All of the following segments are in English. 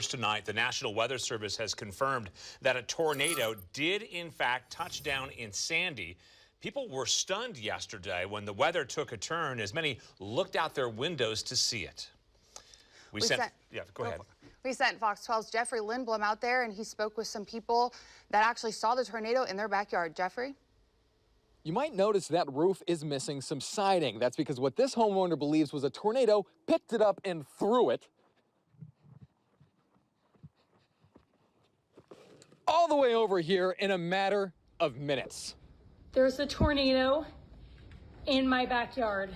Tonight, the National Weather Service has confirmed that a tornado did in fact touch down in Sandy. People were stunned yesterday when the weather took a turn as many looked out their windows to see it. We sent go ahead. We sent Fox 12's Jeffrey Lindblom out there, and he spoke with some people that actually saw the tornado in their backyard. Jeffrey? You might notice that roof is missing some siding. That's because what this homeowner believes was a tornado picked it up and threw it all the way over here in a matter of minutes. There's a tornado in my backyard.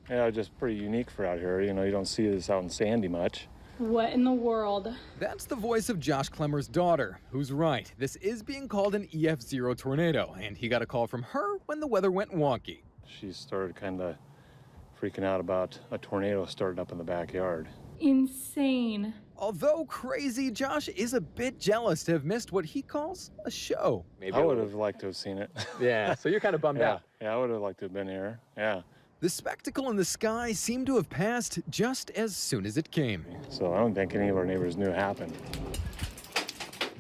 Yeah, just pretty unique for out here. You know, you don't see this out in Sandy much. What in the world? That's the voice of Josh Clemmer's daughter, who's right. This is being called an EF-0 tornado, and he got a call from her when the weather went wonky. She started kind of freaking out about a tornado starting up in the backyard. Insane. Although crazy, Josh is a bit jealous to have missed what he calls a show. Maybe I would have liked to have seen it. Yeah, so you're kind of bummed out. Yeah, I would have liked to have been here. Yeah. The spectacle in the sky seemed to have passed just as soon as it came. So I don't think any of our neighbors knew it happened.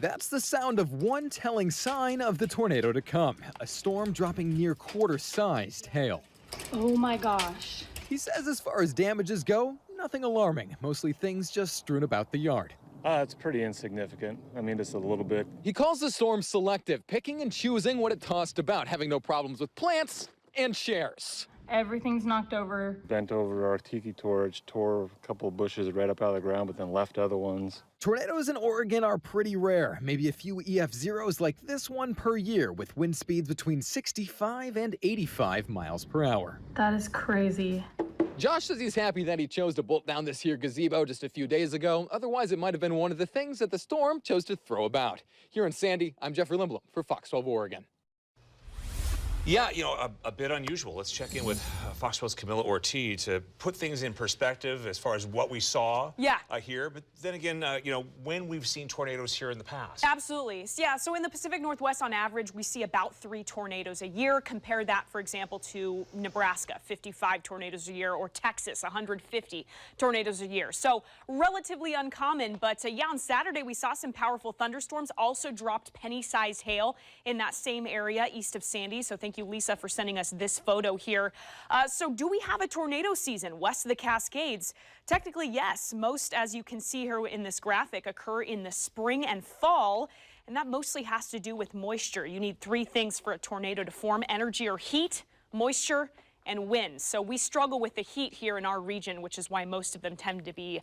That's the sound of one telling sign of the tornado to come. A storm dropping near quarter-sized hail. Oh my gosh. He says as far as damages go, nothing alarming. Mostly things just strewn about the yard. It's pretty insignificant. I mean, just a little bit. He calls the storm selective, picking and choosing what it tossed about, having no problems with plants and chairs. Everything's knocked over. Bent over our tiki torch, tore a couple of bushes right up out of the ground, but then left other ones. Tornadoes in Oregon are pretty rare. Maybe a few EF-0s like this one per year, with wind speeds between 65 and 85 miles per hour. That is crazy. Josh says he's happy that he chose to bolt down this here gazebo just a few days ago. Otherwise, it might have been one of the things that the storm chose to throw about. Here in Sandy, I'm Jeffrey Lindblom for Fox 12 Oregon. Yeah, you know, a bit unusual. Let's check in with Fox 12's Camilla Ortiz to put things in perspective as far as what we saw here. But then again, you know, when we've seen tornadoes here in the past. Absolutely. Yeah, so in the Pacific Northwest, on average, we see about 3 tornadoes a year. Compare that, for example, to Nebraska, 55 tornadoes a year, or Texas, 150 tornadoes a year. So relatively uncommon, but yeah, on Saturday, we saw some powerful thunderstorms, also dropped penny-sized hail in that same area east of Sandy. So thank you, Lisa, for sending us this photo here. So do we have a tornado season west of the Cascades? Technically, yes. Most, as you can see here in this graphic, occur in the spring and fall, and that mostly has to do with moisture. You need 3 things for a tornado to form: energy or heat, moisture, and wind. So we struggle with the heat here in our region, which is why most of them tend to be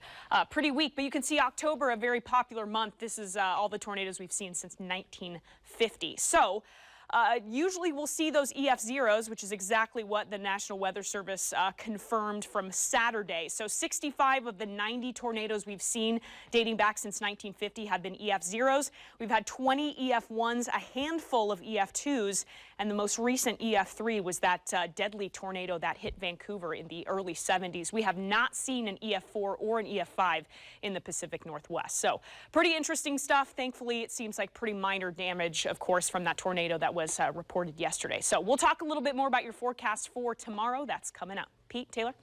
pretty weak. But you can see October, a very popular month. This is all the tornadoes we've seen since 1950. So usually we'll see those EF-0s, which is exactly what the National Weather Service confirmed from Saturday. So 65 of the 90 tornadoes we've seen dating back since 1950 have been EF-0s. We've had 20 EF-1s, a handful of EF-2s, and the most recent EF-3 was that deadly tornado that hit Vancouver in the early 70s. We have not seen an EF-4 or an EF-5 in the Pacific Northwest. So pretty interesting stuff. Thankfully, it seems like pretty minor damage, of course, from that tornado that was reported yesterday. So we'll talk a little bit more about your forecast for tomorrow. That's coming up. Pete, Taylor?